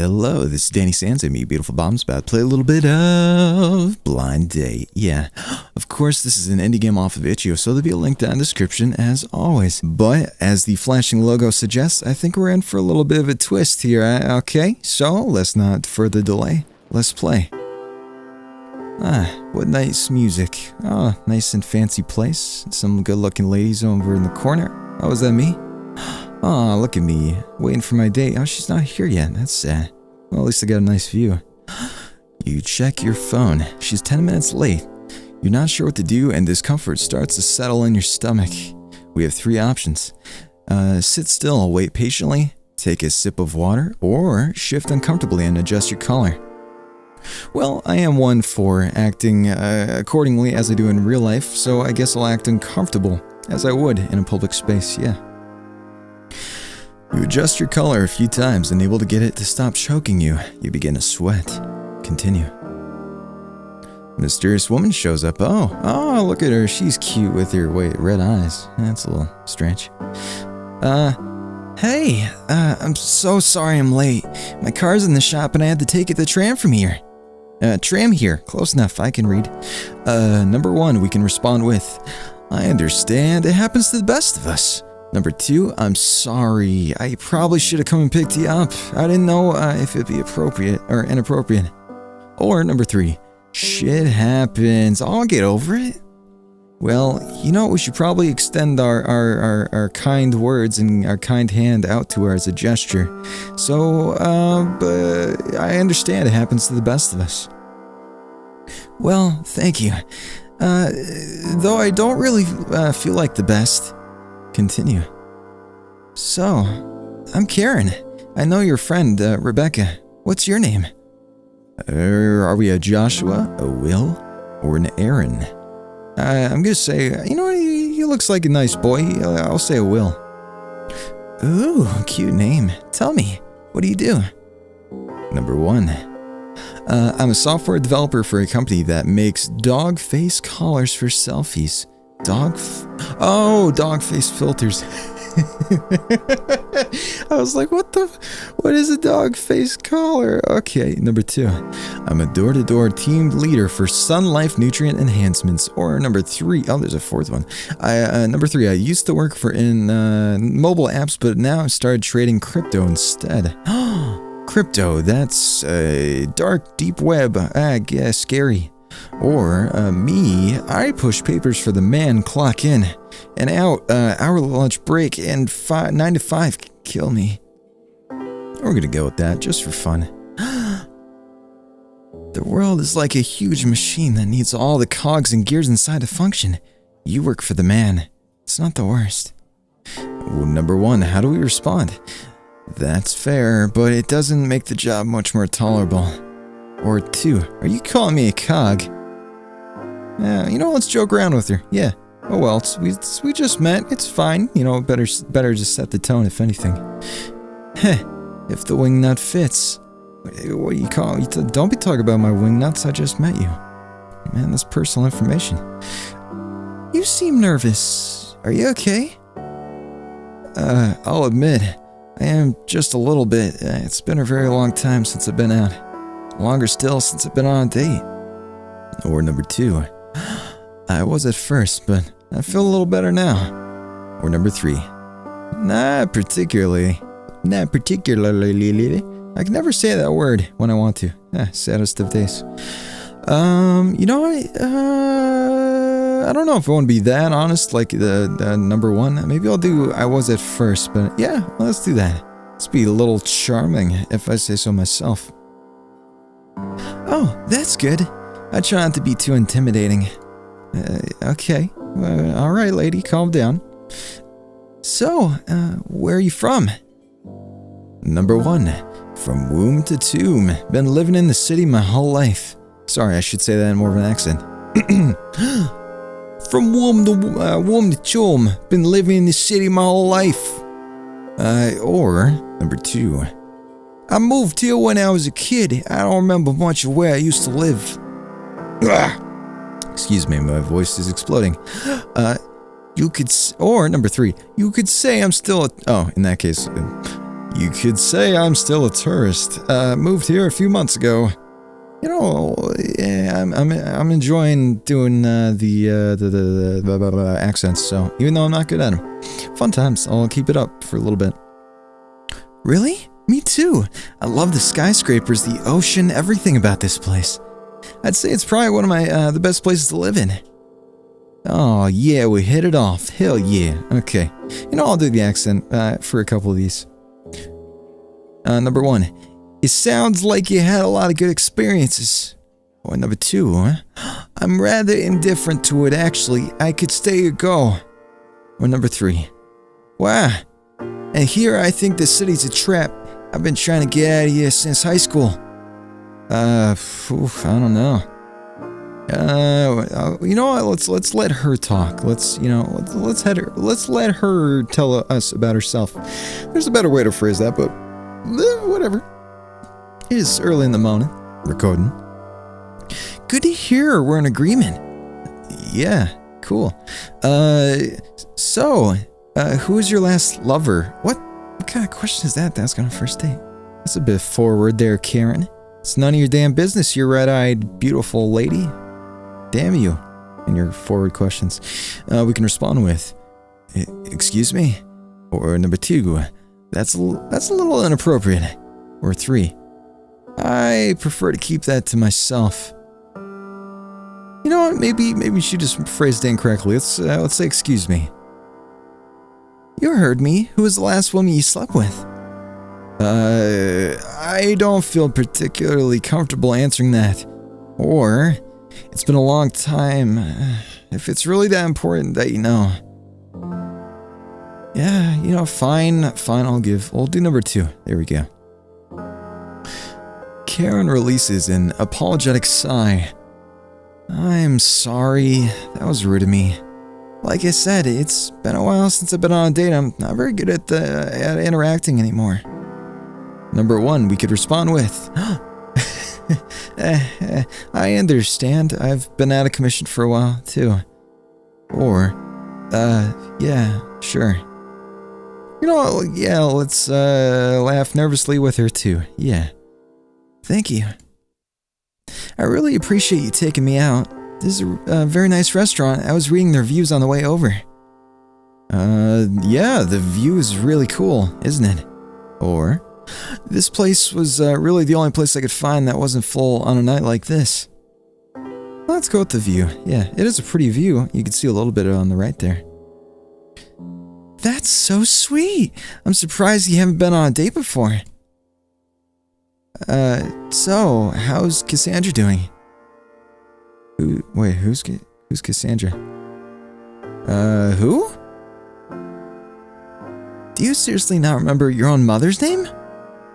Hello, this is DaniSans and me, Beautiful Bombs, about to play a little bit of Blind Date. Yeah, of course, this is an indie game off of itch.io, so there'll be a link down in the description as always. But, as the flashing logo suggests, I think we're in for a little bit of a twist here, okay? So, let's not further delay. Let's play. What nice music. Oh, nice and fancy place. Some good-looking ladies over in the corner. Oh, is that me? Oh, look at me, waiting for my date. Oh, she's not here yet. That's sad. Well, at least I got a nice view. You check your phone. She's 10 minutes late. You're not sure what to do, and discomfort starts to settle in your stomach. We have three options. Sit still, wait patiently, take a sip of water, or shift uncomfortably and adjust your color. Well, I am one for acting accordingly as I do in real life, so I guess I'll act uncomfortable, as I would in a public space, yeah. You adjust your color a few times, unable to get it to stop choking you. You begin to sweat. Continue. A mysterious woman shows up. Oh, look at her. She's cute with her, red eyes. That's a little strange. Hey, I'm so sorry I'm late. My car's in the shop and I had to take it to tram from here. Tram here. Close enough, I can read. Number 1, we can respond with, I understand, it happens to the best of us. Number 2, I'm sorry. I probably should have come and picked you up. I didn't know if it'd be appropriate or inappropriate. Or number 3, shit happens. I'll get over it. Well, you know, we should probably extend our kind words and our kind hand out to her as a gesture. So, but I understand it happens to the best of us. Well, thank you. Though I don't really feel like the best. Continue. So, I'm Karen. I know your friend, Rebecca. What's your name? Are we a Joshua, a Will, or an Aaron? I'm gonna say, you know what, he looks like a nice boy. I'll say a Will. Ooh, cute name. Tell me, what do you do? Number 1. I'm a software developer for a company that makes dog face collars for selfies. Dog face filters. I was like, what is a dog face collar? Okay, number 2. I'm a door-to-door team leader for Sun Life nutrient enhancements. Or number 3, there's a 4th one. Number 3, I used to work in mobile apps, but now I've started trading crypto instead. Crypto, that's dark, deep web. I guess scary. Or, me, I push papers for the man, clock in and out, hour lunch break, and 9 to 5, kill me. We're gonna go with that, just for fun. The world is like a huge machine that needs all the cogs and gears inside to function. You work for the man. It's not the worst. Well, number 1, how do we respond? That's fair, but it doesn't make the job much more tolerable. Or 2, are you calling me a cog? Yeah, you know, let's joke around with her. Yeah. Oh well, we just met. It's fine. You know, better just set the tone if anything. Heh. If the wing nut fits. What do you call? Don't be talking about my wing nuts. I just met you. Man, that's personal information. You seem nervous. Are you okay? I'll admit, I am just a little bit. It's been a very long time since I've been out. Longer still since I've been on a date. Or number 2, I was at first, but I feel a little better now. Or number 3, not particularly. I can never say that word when I want to. Saddest of days. You know, I don't know if I want to be that honest, like the number 1. Maybe I'll do I was at first, but yeah, let's do that. Let's be a little charming, if I say so myself. Oh, that's good. I try not to be too intimidating. Okay. Alright, lady, calm down. So, where are you from? Number 1, from womb to tomb. Been living in the city my whole life. Sorry, I should say that in more of an accent. From womb to tomb. Been living in the city my whole life. Or, number 2, I moved here when I was a kid. I don't remember much of where I used to live. Excuse me, my voice is exploding. Or number 3, you could say I'm still in that case, You could say I'm still a tourist. Moved here a few months ago. You know, yeah, I'm enjoying doing the accents. So even though I'm not good at them, fun times. I'll keep it up for a little bit. Really? Me too. I love the skyscrapers, the ocean, everything about this place. I'd say it's probably one of my the best places to live in. Oh yeah, we hit it off. Hell yeah. Okay. You know, I'll do the accent for a couple of these. Number 1. It sounds like you had a lot of good experiences. Or number 2, I'm rather indifferent to it actually. I could stay or go. Or number 3. Wow. And here I think the city's a trap. I've been trying to get out of here since high school. I don't know. You know what? Let's let her talk. Let's let her tell us about herself. There's a better way to phrase that, but whatever. It is early in the morning. Recording. Good to hear. We're in agreement. Yeah, cool. So, who was your last lover? What kind of question is that to ask on a first date? That's a bit forward there, Karen. It's none of your damn business, you red-eyed, beautiful lady. Damn you. And your forward questions. We can respond with, excuse me? Or number 2, that's a little inappropriate. Or 3, I prefer to keep that to myself. You know what? Maybe she just phrased it incorrectly. Let's say excuse me. You heard me. Who was the last woman you slept with? I don't feel particularly comfortable answering that. Or, it's been a long time. If it's really that important that you know. Yeah, you know, fine, I'll do number 2. There we go. Karen releases an apologetic sigh. I'm sorry. That was rude of me. Like I said, it's been a while since I've been on a date. I'm not very good at interacting anymore. Number 1, we could respond with, I understand. I've been out of commission for a while, too. Or, yeah, sure. You know, yeah, let's, laugh nervously with her, too. Yeah. Thank you. I really appreciate you taking me out. This is a very nice restaurant. I was reading the reviews on the way over. Yeah, the view is really cool, isn't it? Or, this place was really the only place I could find that wasn't full on a night like this. Let's go with the view. Yeah, it is a pretty view. You can see a little bit on the right there. That's so sweet. I'm surprised you haven't been on a date before. So, how's Cassandra doing? Who's Cassandra? Who? Do you seriously not remember your own mother's name?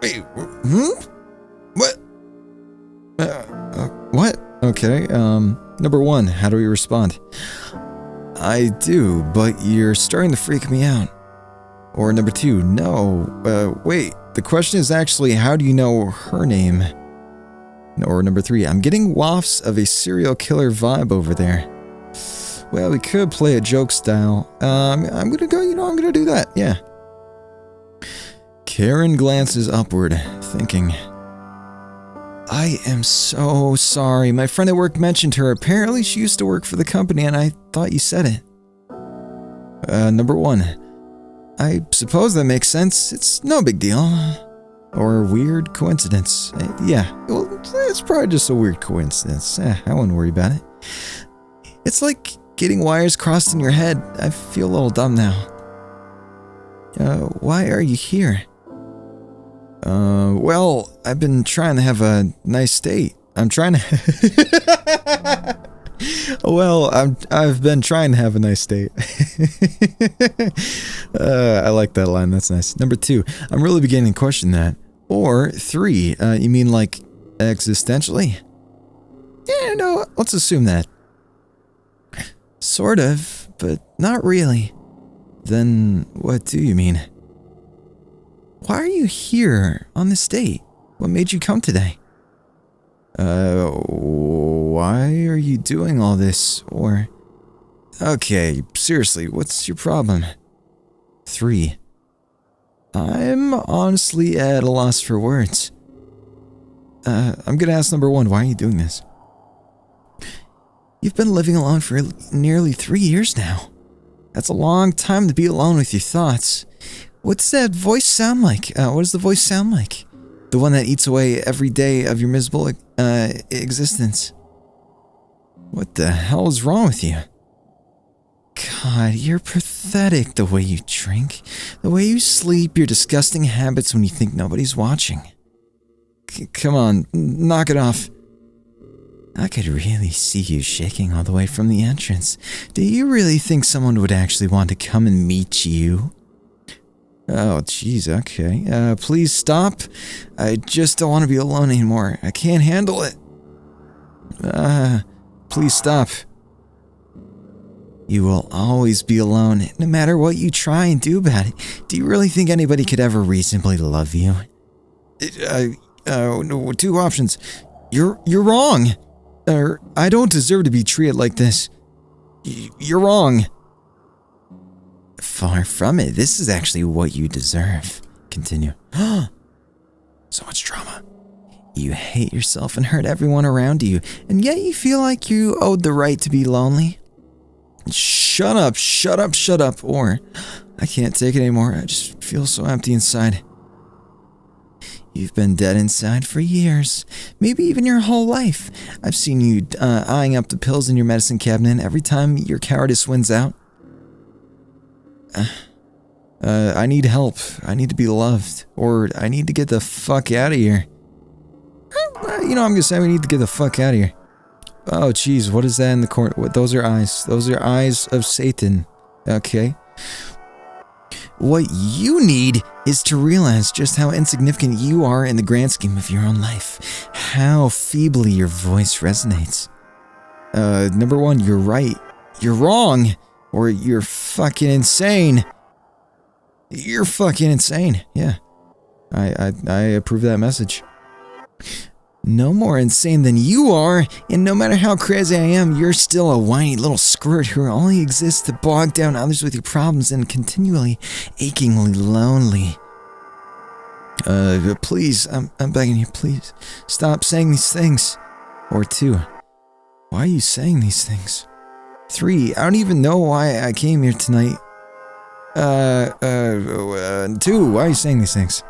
Wait, What? What? Okay, number 1, how do we respond? I do, but you're starting to freak me out. Or number 2, no, wait, the question is actually, how do you know her name? Or number 3, I'm getting wafts of a serial killer vibe over there. Well, we could play a joke style. I'm gonna go, I'm gonna do that, yeah. Karen glances upward, thinking, I am so sorry. My friend at work mentioned her. Apparently she used to work for the company and I thought you said it. Number 1, I suppose that makes sense. It's no big deal. Or a weird coincidence. Yeah, well, it's probably just a weird coincidence. I wouldn't worry about it. It's like getting wires crossed in your head. I feel a little dumb now. Why are you here? Well, I've been trying to have a nice date. I've been trying to have a nice date. I like that line, that's nice. Number 2, I'm really beginning to question that. Or 3, you mean like existentially? Yeah, no, let's assume that. Sort of, but not really. Then what do you mean? Why are you here on this date? What made you come today? Why are you doing all this? Or, okay, seriously, what's your problem? 3. I'm honestly at a loss for words. I'm gonna ask number one, why are you doing this? You've been living alone for nearly 3 years now. That's a long time to be alone with your thoughts. What's that voice sound like? What does the voice sound like? The one that eats away every day of your miserable existence. What the hell is wrong with you? God, you're pathetic. The way you drink, the way you sleep, your disgusting habits when you think nobody's watching. Come on, knock it off. I could really see you shaking all the way from the entrance. Do you really think someone would actually want to come and meet you? Oh, jeez, okay. Please stop. I just don't want to be alone anymore. I can't handle it. Please stop. You will always be alone, no matter what you try and do about it. Do you really think anybody could ever reasonably love you? No, 2 options. You're wrong. I don't deserve to be treated like this. You're wrong. Far from it. This is actually what you deserve. Continue. So much drama. You hate yourself and hurt everyone around you, and yet you feel like you owed the right to be lonely. Shut up, shut up, shut up, or I can't take it anymore. I just feel so empty inside. You've been dead inside for years, maybe even your whole life. I've seen you eyeing up the pills in your medicine cabinet every time your cowardice wins out. I need help. I need to be loved, or I need to get the fuck out of here. You know, I'm gonna say we need to get the fuck out of here. Oh, jeez, what is that in the corner? Those are eyes. Those are eyes of Satan. Okay. What you need is to realize just how insignificant you are in the grand scheme of your own life. How feebly your voice resonates. Number one, you're right. You're wrong. Or you're fucking insane. You're fucking insane. Yeah. I approve that message. No more insane than you are, and no matter how crazy I am, you're still a whiny little squirt who only exists to bog down others with your problems and continually, achingly lonely. Please, I'm begging you, please, stop saying these things. Or 2, why are you saying these things? 3, I don't even know why I came here tonight. 2, why are you saying these things?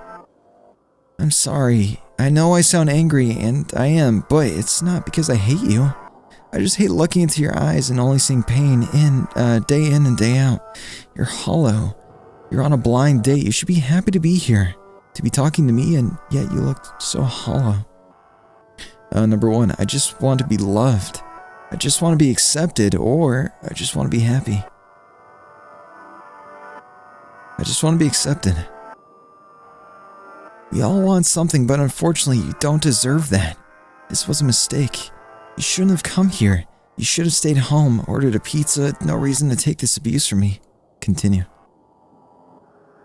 I'm sorry. I know I sound angry, and I am, but it's not because I hate you. I just hate looking into your eyes and only seeing pain day in and day out. You're hollow. You're on a blind date. You should be happy to be here, to be talking to me, and yet you look so hollow. Number 1, I just want to be loved. I just want to be accepted, or I just want to be happy. I just want to be accepted. We all want something, but unfortunately, you don't deserve that. This was a mistake. You shouldn't have come here. You should have stayed home, ordered a pizza. No reason to take this abuse from me. Continue.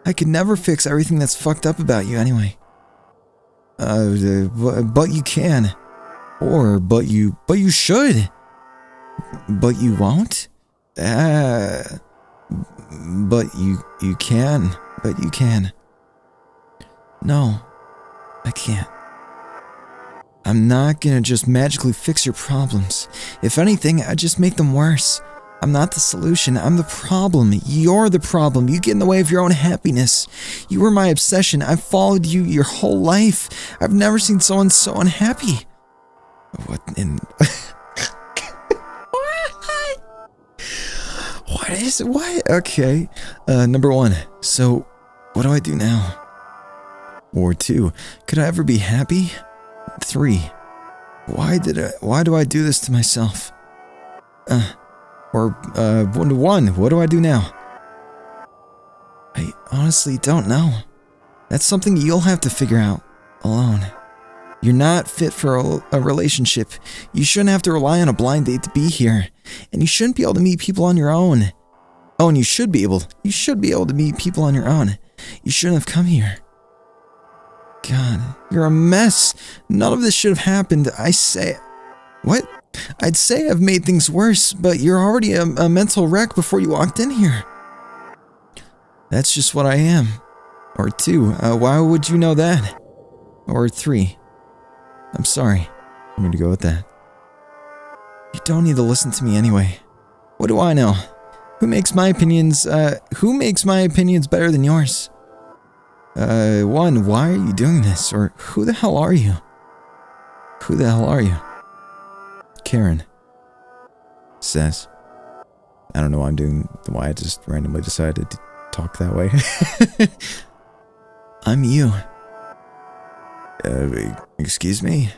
I could never fix everything that's fucked up about you anyway. But you can. Or, but you should. But you won't? But you can. But you can. No, I can't. I'm not gonna just magically fix your problems. If anything, I just make them worse. I'm not the solution, I'm the problem. You're the problem. You get in the way of your own happiness. You were my obsession. I've followed you your whole life. I've never seen someone so unhappy. What in... What is it? What? Okay. Number 1. So, what do I do now? Or 2, could I ever be happy? 3, why do I do this to myself? Or 1, what do I do now? I honestly don't know. That's something you'll have to figure out alone. You're not fit for a relationship. You shouldn't have to rely on a blind date to be here. And you shouldn't be able to meet people on your own. Oh, and you should be able to meet people on your own. You shouldn't have come here. God, you're a mess. None of this should have happened. I'd say I've made things worse, but you're already a mental wreck before you walked in here. That's just what I am. Or 2, why would you know that? Or 3, I'm sorry. I'm gonna go with that. You don't need to listen to me anyway. What do I know? Who makes my opinions better than yours? 1, why are you doing this? Or who the hell are you? Who the hell are you? Karen says. I don't know why I just randomly decided to talk that way. I'm you. Excuse me?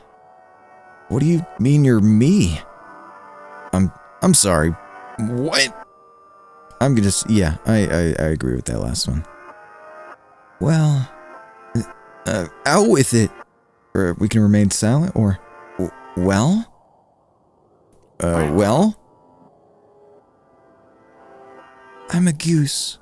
What do you mean you're me? I'm sorry. What? I'm gonna, yeah, I agree with that last one. Well, out with it. Or we can remain silent, or, well? Well? I'm a goose.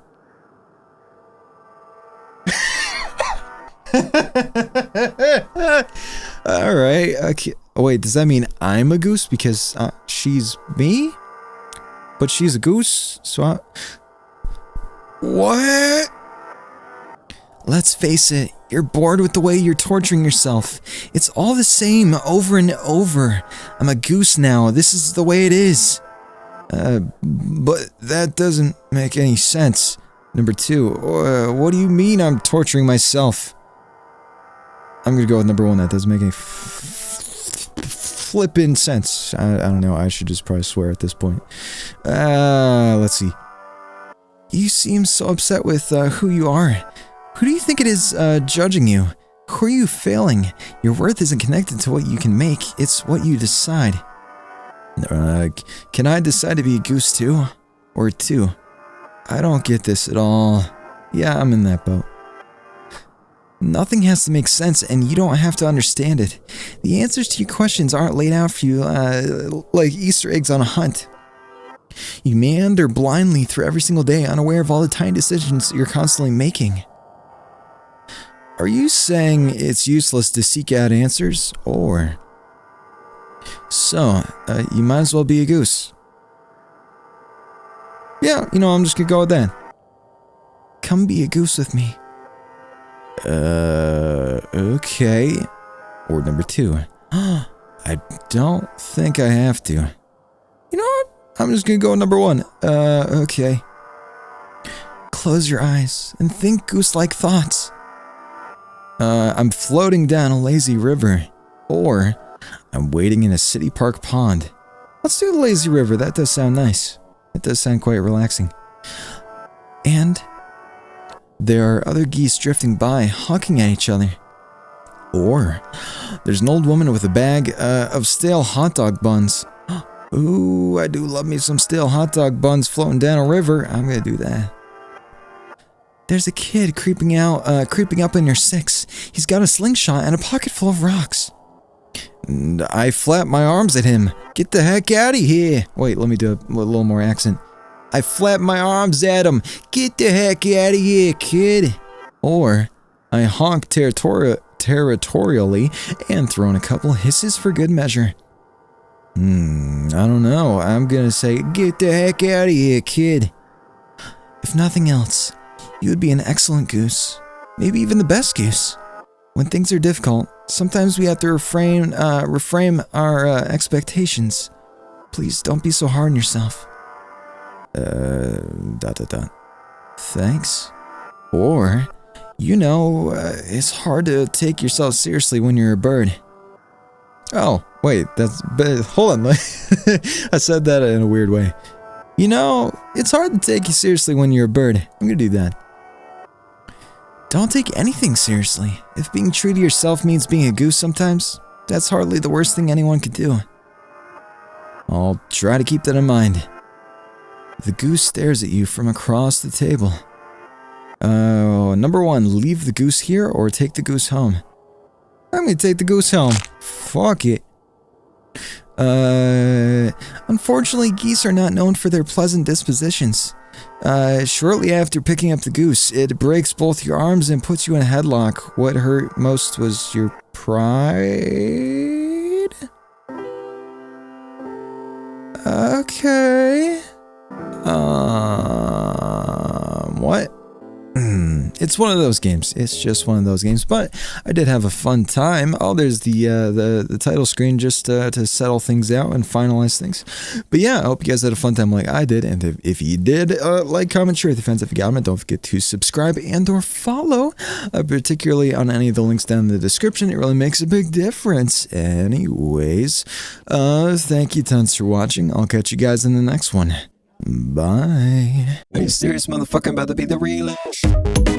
Alright, okay. Oh, wait, does that mean I'm a goose? Because, she's me? But she's a goose, so What? Let's face it, you're bored with the way you're torturing yourself. It's all the same, over and over. I'm a goose now, this is the way it is. But that doesn't make any sense. Number 2, what do you mean I'm torturing myself? I'm gonna go with number 1, that doesn't make any flippin' sense. I don't know, I should just probably swear at this point. Let's see. You seem so upset with who you are. Who do you think it is judging you? Who are you failing? Your worth isn't connected to what you can make, it's what you decide. Can I decide to be a goose too? Or 2? I don't get this at all. Yeah, I'm in that boat. Nothing has to make sense, and you don't have to understand it. The answers to your questions aren't laid out for you like Easter eggs on a hunt. You meander blindly through every single day, unaware of all the tiny decisions you're constantly making. Are you saying it's useless to seek out answers, or... So, you might as well be a goose. Yeah, you know, I'm just gonna go with that. Come be a goose with me. Okay. Or number 2. I don't think I have to. You know what? I'm just gonna go with number 1. Okay. Close your eyes and think goose-like thoughts. I'm floating down a lazy river. Or, I'm wading in a city park pond. Let's do the lazy river, that does sound nice. It does sound quite relaxing. And there are other geese drifting by, honking at each other. Or there's an old woman with a bag of stale hot dog buns. Ooh, I do love me some stale hot dog buns floating down a river. I'm gonna do that. There's a kid creeping up in your 6. He's got a slingshot and a pocket full of rocks. And I flap my arms at him. Get the heck out of here. Wait, let me do a little more accent. I flap my arms at him. Get the heck out of here, kid. Or I honk territorially and throw in a couple hisses for good measure. I don't know. I'm gonna say, get the heck out of here, kid. If nothing else, you would be an excellent goose. Maybe even the best goose. When things are difficult, sometimes we have to reframe our expectations. Please don't be so hard on yourself. Thanks. Or, you know, it's hard to take yourself seriously when you're a bird. Oh, wait, hold on. I said that in a weird way. You know, it's hard to take you seriously when you're a bird. I'm gonna do that. Don't take anything seriously. If being true to yourself means being a goose sometimes, that's hardly the worst thing anyone could do. I'll try to keep that in mind. The goose stares at you from across the table. Number 1, leave the goose here or take the goose home. I'm gonna take the goose home. Fuck it. Unfortunately, geese are not known for their pleasant dispositions. Shortly after picking up the goose, it breaks both your arms and puts you in a headlock. What hurt most was your pride? Okay. What? It It's one of those games. It's just one of those games. But I did have a fun time. Oh, there's the title screen just to settle things out and finalize things. But yeah, I hope you guys had a fun time like I did. And if you did, like, comment, share with your friends if you got them. Don't forget to subscribe and or follow, particularly on any of the links down in the description. It really makes a big difference. Anyways, thank you tons for watching. I'll catch you guys in the next one. Bye. Are you serious, motherfucker? I'm about to be the realest.